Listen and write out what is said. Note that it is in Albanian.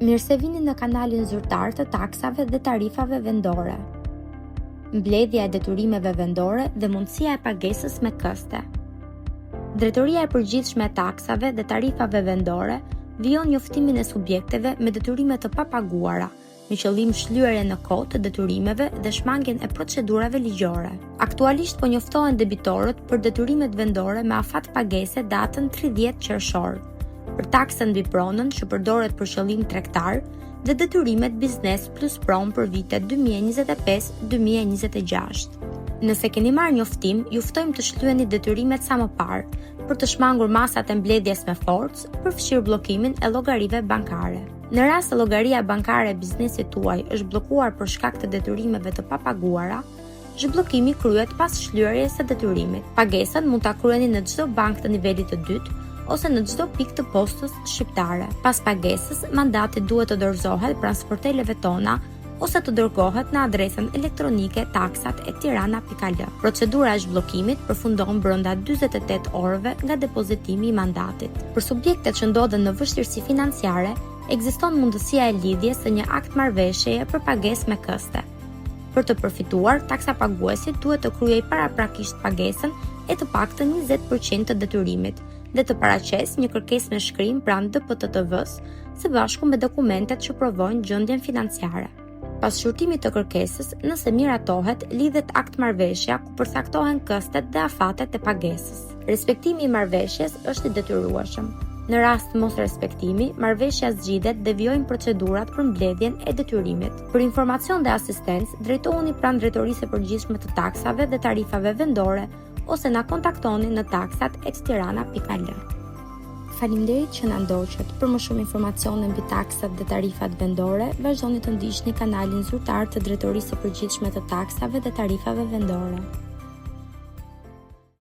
Mirë se vini në kanalin zyrtar të taksave dhe tarifave vendore. Mbledhja e detyrimeve vendore dhe mundësia e pagesës me këste. Drejtoria e përgjithshme e taksave dhe tarifave vendore vijon njoftimin e subjekteve me detyrime të papaguara, me qëllim shlyerje në kohë të detyrimeve dhe shmangjen e procedurave ligjore. Aktualisht po njoftohen debitorët për detyrimet vendore me afat pagese datën 30 qershor, për taksën mbi pronën që përdoret për qëllim tregtar dhe detyrimet biznes plus pronë për vitet 2025-2026. Nëse keni marrë njoftim, ju ftojmë të shlyeni detyrimet sa më parë për të shmangur masat e mbledhjes me forcë, përfshirë bllokimin e llogarive bankare. Në rast se llogaria bankare e biznesit tuaj është bllokuar për shkak të detyrimeve të papaguara, zhbllokimi kryhet pas shlyerjes së detyrimit. Pagesën mund ta kryeni në çdo bankë të nivelit të dytë ose në çdo pikë të postës shqiptare. Pas pagesës, mandati duhet të dorëzohet pranë sporteleve tona ose të dërgohet në adresën elektronike taksat@tirana.al. Procedura e zhbllokimit përfundon brenda 48 orëve nga depozitimi i mandatit. Për subjektet që ndodhen në vështirësi financiare, ekziston mundësia e lidhjes së një akt marrëveshjeje për pagesë me këste. Për të përfituar, taksapaguesi duhet të kryejë paraprakisht pagesën e të paktën 20% të detyrimit dhe të paraqesë një kërkesë me shkrim pranë DPTV-s së bashku me dokumentet që provojnë gjendjen financiare. Pas shqyrtimit të kërkesës, nëse miratohet, lidhet akt marrëveshja ku përcaktohen këstet dhe afatet e pagesës. Respektimi i marrëveshjes është i detyrueshëm. Në rast mos respektimi, marrëveshja zgjidhet dhe vijojnë procedurat për mbledhjen e detyrimit. Për informacion dhe asistencë, drejtohuni pranë Drejtorisë së Përgjithshme të Taksave dhe Tarifave Vendore ose na kontaktoni në taksat@tirana.al. Faleminderit që na ndoqët. Për më shumë informacione mbi taksat dhe tarifat vendore, vazhdoni të ndiqni kanalin zyrtar të Drejtorisë së Përgjithshme të Taksave dhe Tarifave Vendore.